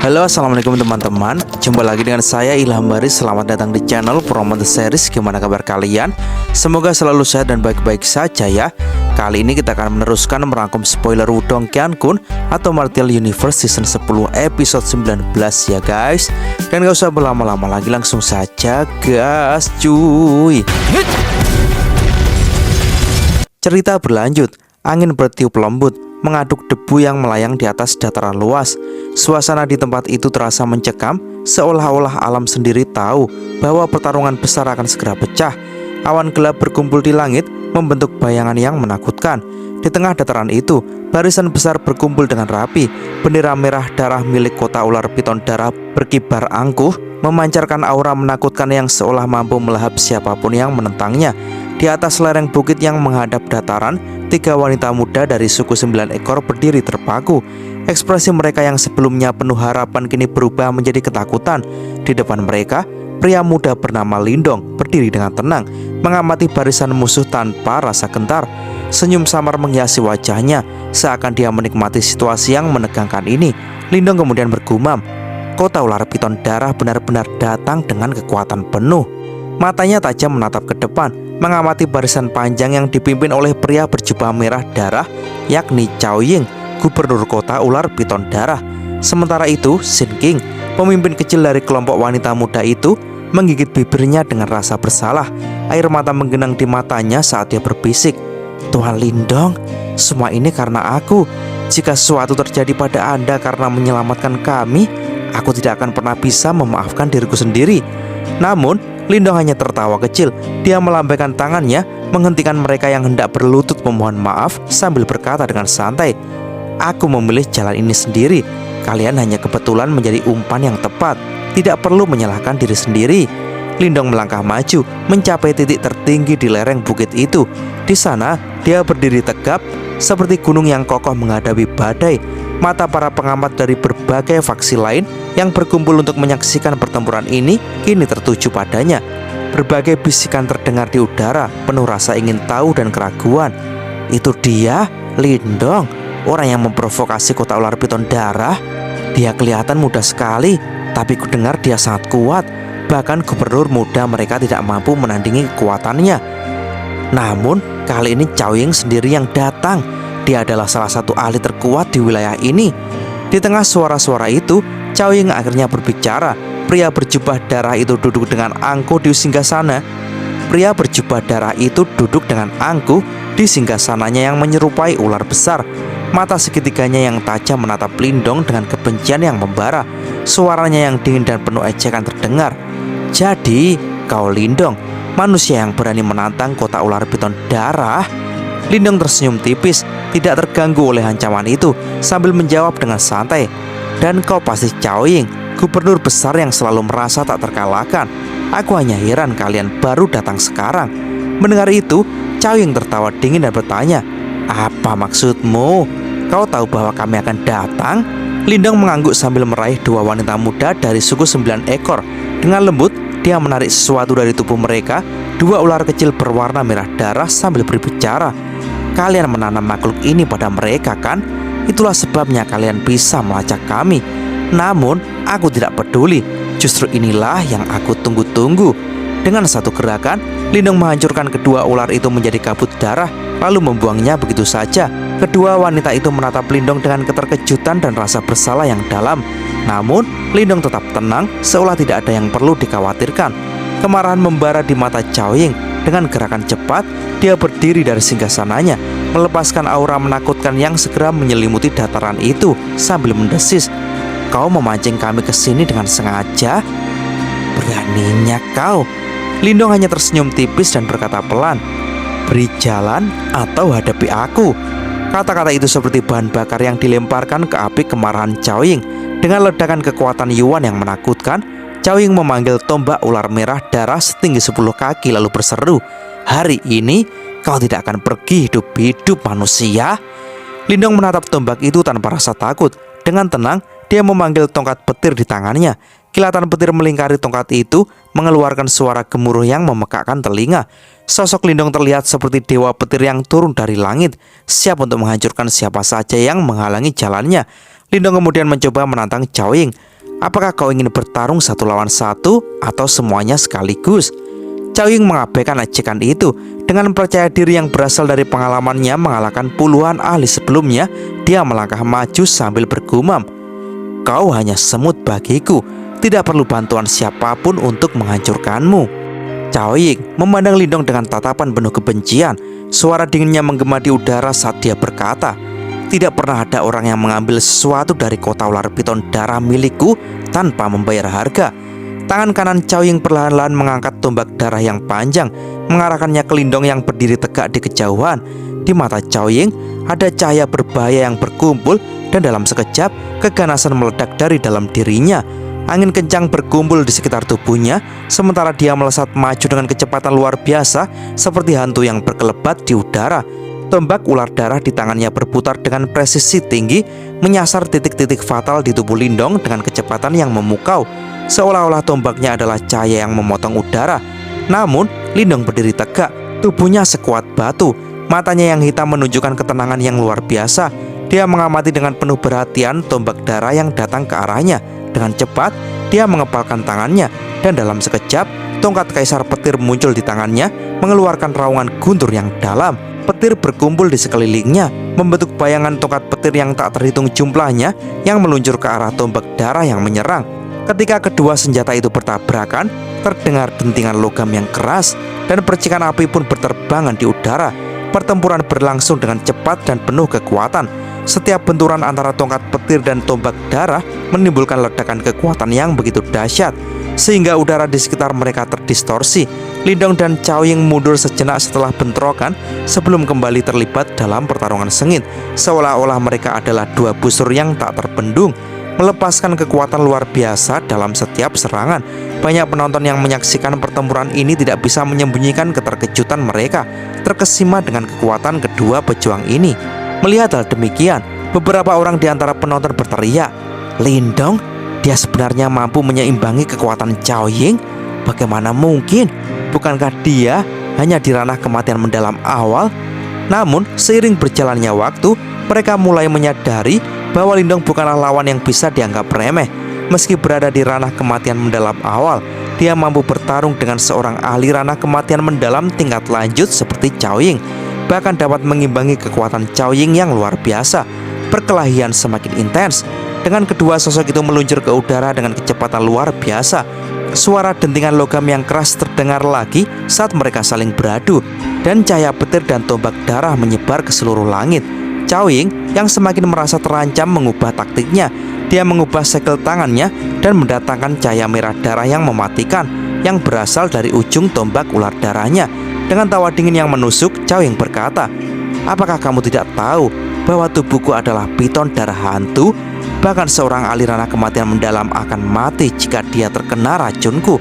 Halo, assalamualaikum teman-teman. Jumpa lagi dengan saya Ilham Baris. Selamat datang di channel Promote Series. Gimana kabar kalian? Semoga selalu sehat dan baik-baik saja ya. Kali ini kita akan meneruskan merangkum spoiler Wudong Qiankun atau Martial Universe Season 10 episode 19 ya guys. Dan gak usah berlama-lama lagi, langsung saja gas cuy. Cerita berlanjut. Angin bertiup lembut mengaduk debu yang melayang di atas dataran luas. Suasana di tempat itu terasa mencekam, seolah-olah alam sendiri tahu bahwa pertarungan besar akan segera pecah. Awan gelap berkumpul di langit, membentuk bayangan yang menakutkan. Di tengah dataran itu, barisan besar berkumpul dengan rapi. Bendera merah darah milik kota ular piton darah berkibar angkuh, memancarkan aura menakutkan yang seolah mampu melahap siapapun yang menentangnya. Di atas lereng bukit yang menghadap dataran, 3 wanita muda dari suku 9 ekor berdiri terpaku. Ekspresi mereka yang sebelumnya penuh harapan kini berubah menjadi ketakutan. Di depan mereka, pria muda bernama Lindong berdiri dengan tenang, mengamati barisan musuh tanpa rasa gentar. Senyum samar menghiasi wajahnya, seakan dia menikmati situasi yang menegangkan ini. Lindong kemudian bergumam, kota ular piton darah benar-benar datang dengan kekuatan penuh. Matanya tajam menatap ke depan, mengamati barisan panjang yang dipimpin oleh pria berjubah merah darah, yakni Cao Ying, gubernur kota ular piton darah. Sementara itu, Xin King, pemimpin kecil dari kelompok wanita muda itu, menggigit bibirnya dengan rasa bersalah. Air mata menggenang di matanya saat dia berbisik, Tuan Lindong, semua ini karena aku. Jika sesuatu terjadi pada Anda karena menyelamatkan kami, aku tidak akan pernah bisa memaafkan diriku sendiri. Namun, Lindong hanya tertawa kecil. Dia melambaikan tangannya, menghentikan mereka yang hendak berlutut memohon maaf sambil berkata dengan santai, aku memilih jalan ini sendiri. Kalian hanya kebetulan menjadi umpan yang tepat. Tidak perlu menyalahkan diri sendiri. Lindong melangkah maju, mencapai titik tertinggi di lereng bukit itu. Di sana, dia berdiri tegap, seperti gunung yang kokoh menghadapi badai. Mata para pengamat dari berbagai faksi lain yang berkumpul untuk menyaksikan pertempuran ini kini tertuju padanya. Berbagai bisikan terdengar di udara, penuh rasa ingin tahu dan keraguan. Itu dia, Lindong, orang yang memprovokasi kota ular piton darah. Dia kelihatan muda sekali, tapi kudengar dia sangat kuat. Bahkan gubernur muda mereka tidak mampu menandingi kekuatannya. Namun, kali ini Cao Ying sendiri yang datang. Dia adalah salah satu ahli terkuat di wilayah ini. Di tengah suara-suara itu, Cao Ying akhirnya berbicara. Pria berjubah darah itu duduk dengan angkuh di singgasana. Pria berjubah darah itu duduk dengan angkuh di singgasananya yang menyerupai ular besar. Mata segitiganya yang tajam menatap Lindong dengan kebencian yang membara. Suaranya yang dingin dan penuh ejekan terdengar. Jadi, kau Lindong, manusia yang berani menantang kota ular piton darah? Lindong tersenyum tipis, tidak terganggu oleh ancaman itu, sambil menjawab dengan santai, dan kau pasti Cao Ying, gubernur besar yang selalu merasa tak terkalahkan. Aku hanya heran kalian baru datang sekarang. Mendengar itu, Cao Ying tertawa dingin dan bertanya, apa maksudmu? Kau tahu bahwa kami akan datang? Lindong mengangguk sambil meraih 2 wanita muda dari suku 9 ekor. Dengan lembut, dia menarik sesuatu dari tubuh mereka. 2 ular kecil berwarna merah darah sambil berbicara, kalian menanam makhluk ini pada mereka kan? Itulah sebabnya kalian bisa melacak kami. Namun, aku tidak peduli. Justru inilah yang aku tunggu-tunggu. Dengan satu gerakan, Lindong menghancurkan kedua ular itu menjadi kabut darah, lalu membuangnya begitu saja. Kedua wanita itu menatap Lindong dengan keterkejutan dan rasa bersalah yang dalam. Namun, Lindong tetap tenang, seolah tidak ada yang perlu dikhawatirkan. Kemarahan membara di mata Cao Ying. Dengan gerakan cepat, dia berdiri dari singgasananya, melepaskan aura menakutkan yang segera menyelimuti dataran itu sambil mendesis, kau memancing kami ke sini dengan sengaja? Beraninya kau. Lindong hanya tersenyum tipis dan berkata pelan, beri jalan atau hadapi aku. Kata-kata itu seperti bahan bakar yang dilemparkan ke api kemarahan Cao Ying. Dengan ledakan kekuatan Yuan yang menakutkan, Cao Ying memanggil tombak ular merah darah setinggi 10 kaki lalu berseru, hari ini kau tidak akan pergi hidup-hidup manusia. Lindong menatap tombak itu tanpa rasa takut. Dengan tenang, dia memanggil tongkat petir di tangannya. Kilatan petir melingkari tongkat itu, mengeluarkan suara gemuruh yang memekakkan telinga. Sosok Lindong terlihat seperti dewa petir yang turun dari langit, siap untuk menghancurkan siapa saja yang menghalangi jalannya. Lindong kemudian mencoba menantang Cao Ying. Apakah kau ingin bertarung 1 lawan 1 atau semuanya sekaligus? Cao Ying mengabaikan ajakan itu. Dengan percaya diri yang berasal dari pengalamannya mengalahkan puluhan ahli sebelumnya, dia melangkah maju sambil bergumam, "Kau hanya semut bagiku, tidak perlu bantuan siapapun untuk menghancurkanmu." Cao Ying memandang Lindong dengan tatapan penuh kebencian. Suara dinginnya menggema di udara saat dia berkata, "Tidak pernah ada orang yang mengambil sesuatu dari kota ular piton darah milikku tanpa membayar harga." Tangan kanan Cao Ying perlahan-lahan mengangkat tombak darah yang panjang, mengarahkannya ke Lindong yang berdiri tegak di kejauhan. Di mata Cao Ying ada cahaya berbahaya yang berkumpul, dan dalam sekejap keganasan meledak dari dalam dirinya. Angin kencang berkumpul di sekitar tubuhnya, sementara dia melesat maju dengan kecepatan luar biasa seperti hantu yang berkelebat di udara. Tombak ular darah di tangannya berputar dengan presisi tinggi, menyasar titik-titik fatal di tubuh Lindong dengan kecepatan yang memukau. Seolah-olah tombaknya adalah cahaya yang memotong udara. Namun, Lindong berdiri tegak, tubuhnya sekuat batu. Matanya yang hitam menunjukkan ketenangan yang luar biasa. Dia mengamati dengan penuh perhatian tombak darah yang datang ke arahnya. Dengan cepat, dia mengepalkan tangannya, dan dalam sekejap, tongkat Kaisar Petir muncul di tangannya, mengeluarkan raungan guntur yang dalam. Petir berkumpul di sekelilingnya, membentuk bayangan tongkat petir yang tak terhitung jumlahnya, yang meluncur ke arah tombak darah yang menyerang. Ketika kedua senjata itu bertabrakan, terdengar dentingan logam yang keras, dan percikan api pun berterbangan di udara. Pertempuran berlangsung dengan cepat dan penuh kekuatan. Setiap benturan antara tongkat petir dan tombak darah menimbulkan ledakan kekuatan yang begitu dahsyat, sehingga udara di sekitar mereka terdistorsi. Lindong dan Cao Ying mundur sejenak setelah bentrokan sebelum kembali terlibat dalam pertarungan sengit, seolah-olah mereka adalah dua busur yang tak terbendung, melepaskan kekuatan luar biasa dalam setiap serangan. Banyak penonton yang menyaksikan pertempuran ini tidak bisa menyembunyikan keterkejutan mereka, terkesima dengan kekuatan kedua pejuang ini. Melihat hal demikian, beberapa orang di antara penonton berteriak, "Lindong, dia sebenarnya mampu menyeimbangi kekuatan Cao Ying? Bagaimana mungkin? Bukankah dia hanya di ranah kematian mendalam awal?" Namun, seiring berjalannya waktu, mereka mulai menyadari bahwa Lindong bukanlah lawan yang bisa dianggap remeh. Meski berada di ranah kematian mendalam awal, dia mampu bertarung dengan seorang ahli ranah kematian mendalam tingkat lanjut seperti Cao Ying, bahkan dapat mengimbangi kekuatan Cao Ying yang luar biasa. Perkelahian semakin intens. Dengan kedua sosok itu meluncur ke udara dengan kecepatan luar biasa. Suara dentingan logam yang keras terdengar lagi saat mereka saling beradu, dan cahaya petir dan tombak darah menyebar ke seluruh langit. Cao Ying yang semakin merasa terancam mengubah taktiknya. Dia mengubah segel tangannya dan mendatangkan cahaya merah darah yang mematikan, yang berasal dari ujung tombak ular darahnya. Dengan tawa dingin yang menusuk, Cao Ying berkata, "Apakah kamu tidak tahu bahwa tubuhku adalah piton darah hantu? Bahkan seorang ahli ranah kematian mendalam akan mati jika dia terkena racunku."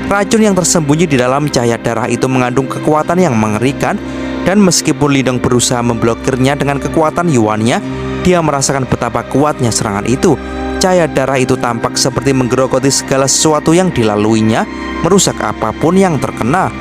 Racun yang tersembunyi di dalam cahaya darah itu mengandung kekuatan yang mengerikan, dan meskipun Lindong berusaha memblokirnya dengan kekuatan Yuannya, dia merasakan betapa kuatnya serangan itu. Cahaya darah itu tampak seperti menggerogoti segala sesuatu yang dilaluinya, merusak apapun yang terkena.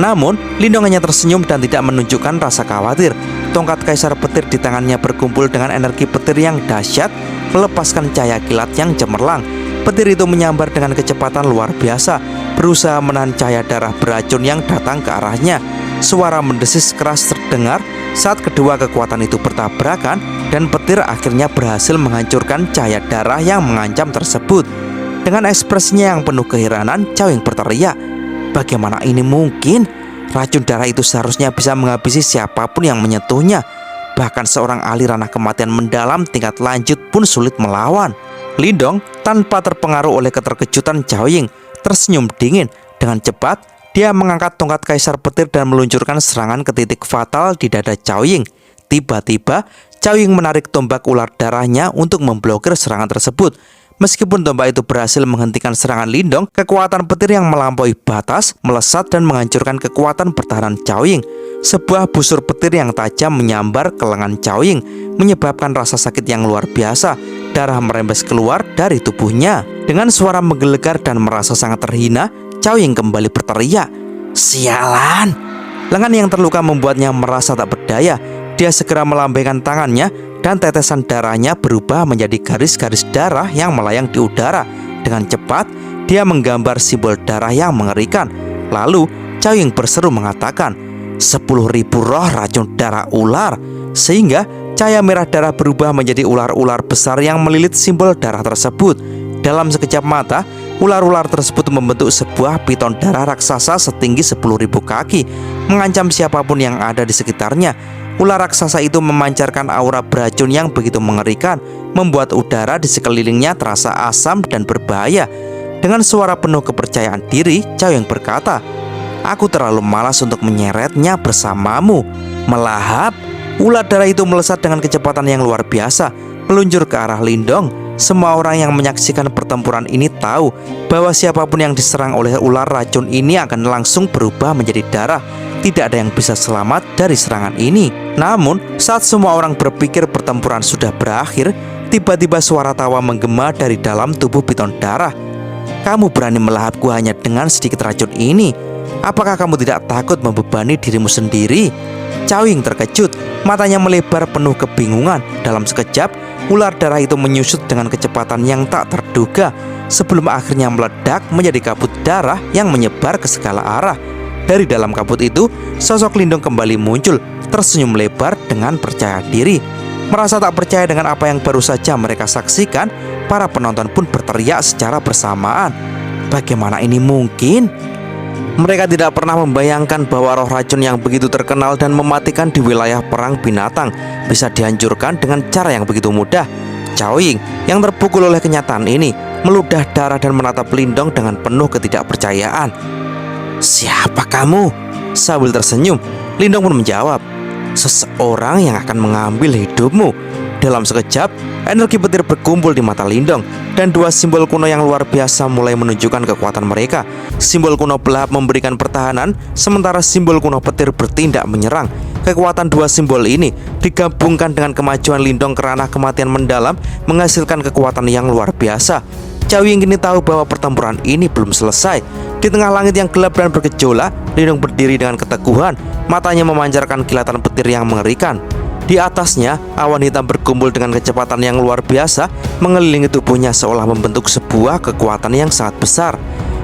Namun, Lindong hanya tersenyum dan tidak menunjukkan rasa khawatir. Tongkat Kaisar Petir di tangannya berkumpul dengan energi petir yang dahsyat, melepaskan cahaya kilat yang cemerlang. Petir itu menyambar dengan kecepatan luar biasa, berusaha menahan cahaya darah beracun yang datang ke arahnya. Suara mendesis keras terdengar saat kedua kekuatan itu bertabrakan, dan petir akhirnya berhasil menghancurkan cahaya darah yang mengancam tersebut. Dengan ekspresinya yang penuh keheranan, Cao Ying berteriak, "Bagaimana ini mungkin? Racun darah itu seharusnya bisa menghabisi siapapun yang menyentuhnya. Bahkan seorang ahli ranah kematian mendalam tingkat lanjut pun sulit melawan." Lindong tanpa terpengaruh oleh keterkejutan Cao Ying tersenyum dingin. Dengan cepat, dia mengangkat tongkat Kaisar Petir dan meluncurkan serangan ke titik fatal di dada Cao Ying. Tiba-tiba, Cao Ying menarik tombak ular darahnya untuk memblokir serangan tersebut. Meskipun tombak itu berhasil menghentikan serangan Lindong, kekuatan petir yang melampaui batas melesat dan menghancurkan kekuatan pertahanan Cao Ying. Sebuah busur petir yang tajam menyambar ke lengan Cao Ying, menyebabkan rasa sakit yang luar biasa. Darah merembes keluar dari tubuhnya. Dengan suara menggelegar dan merasa sangat terhina, Cao Ying kembali berteriak, "Sialan!" Lengan yang terluka membuatnya merasa tak berdaya. Dia segera melambaikan tangannya, dan tetesan darahnya berubah menjadi garis-garis darah yang melayang di udara. Dengan cepat, dia menggambar simbol darah yang mengerikan. Lalu, Cao Ying berseru mengatakan, 10.000 roh racun darah ular. Sehingga cahaya merah darah berubah menjadi ular-ular besar yang melilit simbol darah tersebut. Dalam sekejap mata, ular-ular tersebut membentuk sebuah piton darah raksasa setinggi 10.000 kaki, mengancam siapapun yang ada di sekitarnya. Ular raksasa itu memancarkan aura beracun yang begitu mengerikan, membuat udara di sekelilingnya terasa asam dan berbahaya. Dengan suara penuh kepercayaan diri, Cao Ying berkata, "Aku terlalu malas untuk menyeretnya bersamamu." Melahap, ular darah itu melesat dengan kecepatan yang luar biasa, meluncur ke arah Lindong. Semua orang yang menyaksikan pertempuran ini tahu bahwa siapapun yang diserang oleh ular racun ini akan langsung berubah menjadi darah. Tidak ada yang bisa selamat dari serangan ini. Namun, saat semua orang berpikir pertempuran sudah berakhir, tiba-tiba suara tawa menggema dari dalam tubuh piton darah. "Kamu berani melahapku hanya dengan sedikit racun ini? Apakah kamu tidak takut membebani dirimu sendiri?" Cao Ying terkejut, matanya melebar penuh kebingungan. Dalam sekejap, ular darah itu menyusut dengan kecepatan yang tak terduga, sebelum akhirnya meledak menjadi kabut darah yang menyebar ke segala arah. Dari dalam kabut itu, sosok Lindong kembali muncul, tersenyum lebar dengan percaya diri. Merasa tak percaya dengan apa yang baru saja mereka saksikan, para penonton pun berteriak secara bersamaan, "Bagaimana ini mungkin?" Mereka tidak pernah membayangkan bahwa roh racun yang begitu terkenal dan mematikan di wilayah perang binatang bisa dihancurkan dengan cara yang begitu mudah. Cao Ying yang terpukul oleh kenyataan ini meludah darah dan menatap Lindong dengan penuh ketidakpercayaan. "Siapa kamu?" Sambil tersenyum, Lindong pun menjawab, "Seseorang yang akan mengambil hidupmu." Dalam sekejap, energi petir berkumpul di mata Lindong, dan dua simbol kuno yang luar biasa mulai menunjukkan kekuatan mereka. Simbol kuno pelahap memberikan pertahanan, sementara simbol kuno petir bertindak menyerang. Kekuatan dua simbol ini digabungkan dengan kemajuan Lindong ke ranah kematian mendalam, menghasilkan kekuatan yang luar biasa. Cao Ying kini tahu bahwa pertempuran ini belum selesai. Di tengah langit yang gelap dan bergejolak, Lindong berdiri dengan keteguhan, matanya memancarkan kilatan petir yang mengerikan. Di atasnya, awan hitam berkumpul dengan kecepatan yang luar biasa, mengelilingi tubuhnya seolah membentuk sebuah kekuatan yang sangat besar.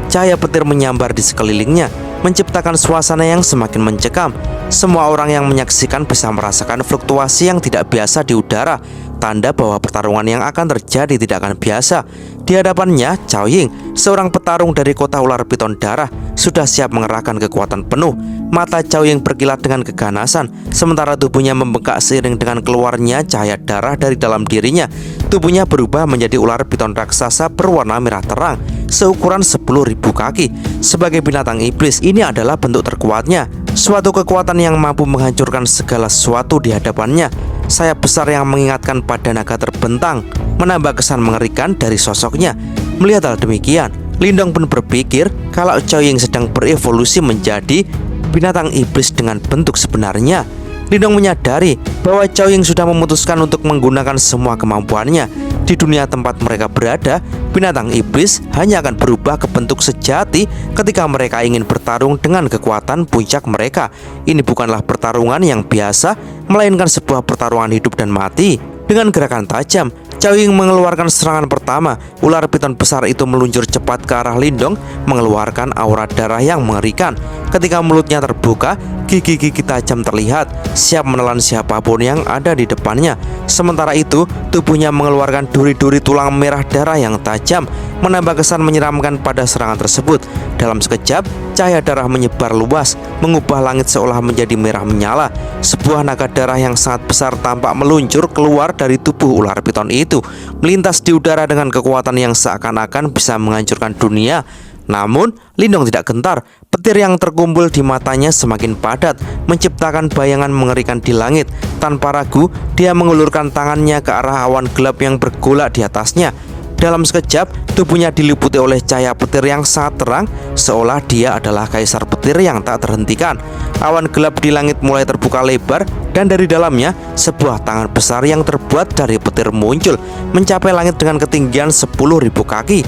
Cahaya petir menyambar di sekelilingnya, menciptakan suasana yang semakin mencekam. Semua orang yang menyaksikan bisa merasakan fluktuasi yang tidak biasa di udara, tanda bahwa pertarungan yang akan terjadi tidak akan biasa. Di hadapannya, Cao Ying, seorang petarung dari kota ular piton darah, sudah siap mengerahkan kekuatan penuh. Mata Cao Ying berkilat dengan keganasan, sementara tubuhnya membengkak seiring dengan keluarnya cahaya darah dari dalam dirinya. Tubuhnya berubah menjadi ular piton raksasa berwarna merah terang, seukuran 10.000 kaki. Sebagai binatang iblis, ini adalah bentuk terkuatnya, suatu kekuatan yang mampu menghancurkan segala sesuatu di hadapannya. Sayap besar yang mengingatkan pada naga terbentang menambah kesan mengerikan dari sosoknya. Melihat hal demikian, Lindong pun berpikir kalau Cao Ying sedang berevolusi menjadi binatang iblis dengan bentuk sebenarnya. Lindong menyadari bahwa Cao Ying sudah memutuskan untuk menggunakan semua kemampuannya. Di dunia tempat mereka berada, binatang iblis hanya akan berubah ke bentuk sejati ketika mereka ingin bertarung dengan kekuatan puncak mereka. Ini bukanlah pertarungan yang biasa, melainkan sebuah pertarungan hidup dan mati. Dengan gerakan tajam, Cao Ying mengeluarkan serangan pertama. Ular piton besar itu meluncur cepat ke arah Lindong, mengeluarkan aura darah yang mengerikan. Ketika mulutnya terbuka, gigi-gigi tajam terlihat, siap menelan siapapun yang ada di depannya. Sementara itu, tubuhnya mengeluarkan duri-duri tulang merah darah yang tajam, menambah kesan menyeramkan pada serangan tersebut. Dalam sekejap, cahaya darah menyebar luas, mengubah langit seolah menjadi merah menyala. Sebuah naga darah yang sangat besar tampak meluncur keluar dari tubuh ular piton itu, melintas di udara dengan kekuatan yang seakan-akan bisa menghancurkan dunia. Namun, Lindong tidak gentar. Petir yang terkumpul di matanya semakin padat, menciptakan bayangan mengerikan di langit. Tanpa ragu, dia mengulurkan tangannya ke arah awan gelap yang bergolak di atasnya. Dalam sekejap, tubuhnya diliputi oleh cahaya petir yang sangat terang, seolah dia adalah kaisar petir yang tak terhentikan. Awan gelap di langit mulai terbuka lebar, dan dari dalamnya, sebuah tangan besar yang terbuat dari petir muncul, mencapai langit dengan ketinggian 10.000 kaki.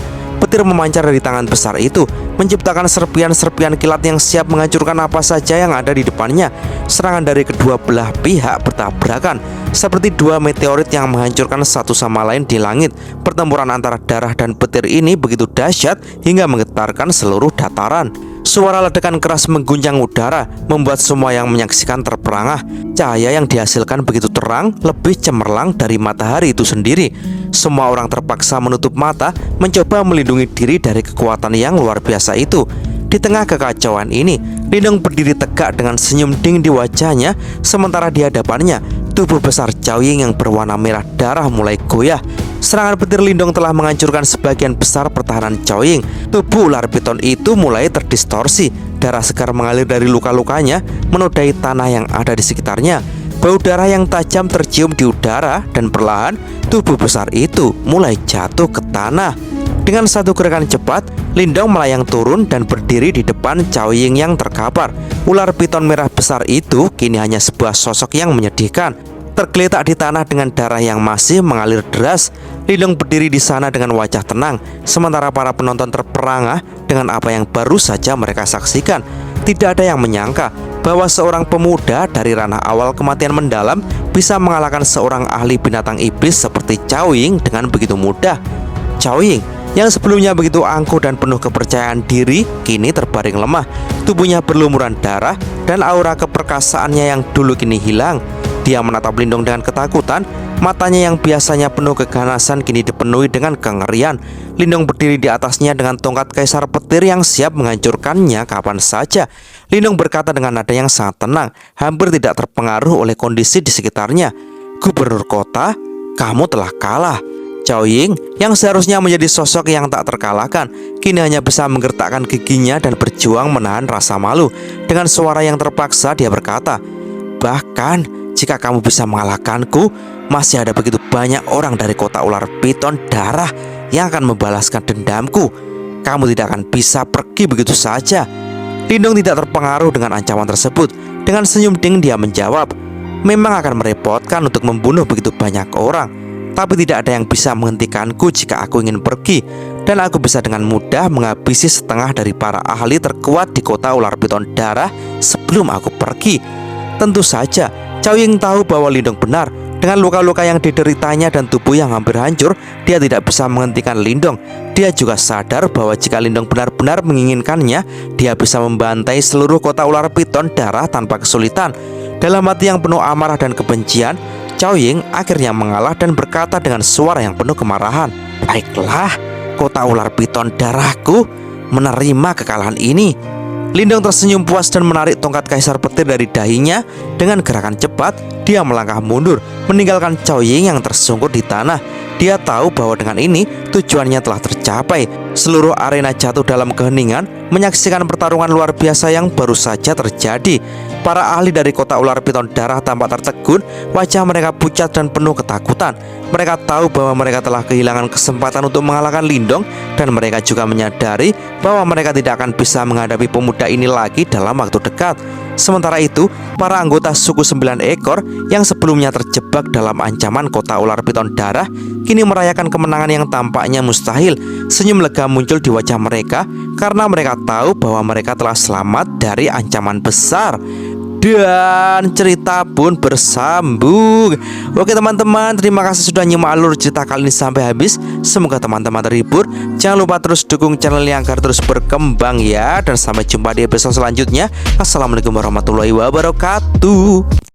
Petir memancar dari tangan besar itu, menciptakan serpian-serpian kilat yang siap menghancurkan apa saja yang ada di depannya. Serangan dari kedua belah pihak bertabrakan, seperti dua meteorit yang menghancurkan satu sama lain di langit. Pertempuran antara darah dan petir ini begitu dahsyat hingga menggetarkan seluruh dataran. Suara ledakan keras mengguncang udara, membuat semua yang menyaksikan terperangah. Cahaya yang dihasilkan begitu terang, lebih cemerlang dari matahari itu sendiri. Semua orang terpaksa menutup mata, mencoba melindungi diri dari kekuatan yang luar biasa itu. Di tengah kekacauan ini, Lindong berdiri tegak dengan senyum dingin di wajahnya, sementara di hadapannya, tubuh besar Chaoying yang berwarna merah darah mulai goyah. Serangan petir Lindong telah menghancurkan sebagian besar pertahanan Chaoying. Tubuh ular piton itu mulai terdistorsi. Darah segar mengalir dari luka-lukanya, menodai tanah yang ada di sekitarnya. Bau darah yang tajam tercium di udara, dan perlahan tubuh besar itu mulai jatuh ke tanah. Dengan satu gerakan cepat, Lindong melayang turun dan berdiri di depan Chaoying yang terkapar. Ular piton merah besar itu kini hanya sebuah sosok yang menyedihkan, tergeletak di tanah dengan darah yang masih mengalir deras. Lindong berdiri di sana dengan wajah tenang, sementara para penonton terperangah dengan apa yang baru saja mereka saksikan. Tidak ada yang menyangka bahwa seorang pemuda dari ranah awal kematian mendalam bisa mengalahkan seorang ahli binatang iblis seperti Chaoying dengan begitu mudah. Chaoying yang sebelumnya begitu angkuh dan penuh kepercayaan diri, kini terbaring lemah. Tubuhnya berlumuran darah dan aura keperkasaannya yang dulu kini hilang. Dia menatap Lindong dengan ketakutan. Matanya yang biasanya penuh keganasan kini dipenuhi dengan kengerian. Lindong berdiri di atasnya dengan tongkat kaisar petir yang siap menghancurkannya kapan saja. Lindong berkata dengan nada yang sangat tenang, hampir tidak terpengaruh oleh kondisi di sekitarnya. Gubernur kota, kamu telah kalah. Chaoying yang seharusnya menjadi sosok yang tak terkalahkan, kini hanya bisa menggertakkan giginya dan berjuang menahan rasa malu. Dengan suara yang terpaksa dia berkata, bahkan jika kamu bisa mengalahkanku, masih ada begitu banyak orang dari kota ular piton darah yang akan membalaskan dendamku. Kamu tidak akan bisa pergi begitu saja. Lindong tidak terpengaruh dengan ancaman tersebut. Dengan senyum dingin dia menjawab, memang akan merepotkan untuk membunuh begitu banyak orang, tapi tidak ada yang bisa menghentikanku jika aku ingin pergi. Dan aku bisa dengan mudah menghabisi setengah dari para ahli terkuat di kota ular piton darah sebelum aku pergi. Tentu saja Chaoying tahu bahwa Lindong benar. Dengan luka-luka yang dideritanya dan tubuh yang hampir hancur, dia tidak bisa menghentikan Lindong. Dia juga sadar bahwa jika Lindong benar-benar menginginkannya, dia bisa membantai seluruh kota ular piton darah tanpa kesulitan. Dalam hati yang penuh amarah dan kebencian, Chaoying akhirnya mengalah dan berkata dengan suara yang penuh kemarahan, baiklah, kota ular piton darahku menerima kekalahan ini. Lindong tersenyum puas dan menarik tongkat kaisar petir dari dahinya. Dengan gerakan cepat, dia melangkah mundur, meninggalkan Chaoying yang tersungkur di tanah. Dia tahu bahwa dengan ini tujuannya telah tercapai. Seluruh arena jatuh dalam keheningan, menyaksikan pertarungan luar biasa yang baru saja terjadi. Para ahli dari kota ular piton darah tampak tertegun, wajah mereka pucat dan penuh ketakutan. Mereka tahu bahwa mereka telah kehilangan kesempatan untuk mengalahkan Lindong, dan mereka juga menyadari bahwa mereka tidak akan bisa menghadapi pemuda ini lagi dalam waktu dekat. Sementara itu, para anggota suku 9 ekor yang sebelumnya terjebak dalam ancaman kota ular piton darah kini merayakan kemenangan yang tampaknya mustahil. Senyum lega muncul di wajah mereka karena mereka tahu bahwa mereka telah selamat dari ancaman besar. Dan cerita pun bersambung. Oke teman-teman, terima kasih sudah nyimak alur cerita kali ini sampai habis. Semoga teman-teman terhibur. Jangan lupa terus dukung channel ini agar terus berkembang ya. Dan sampai jumpa di episode selanjutnya. Assalamualaikum warahmatullahi wabarakatuh.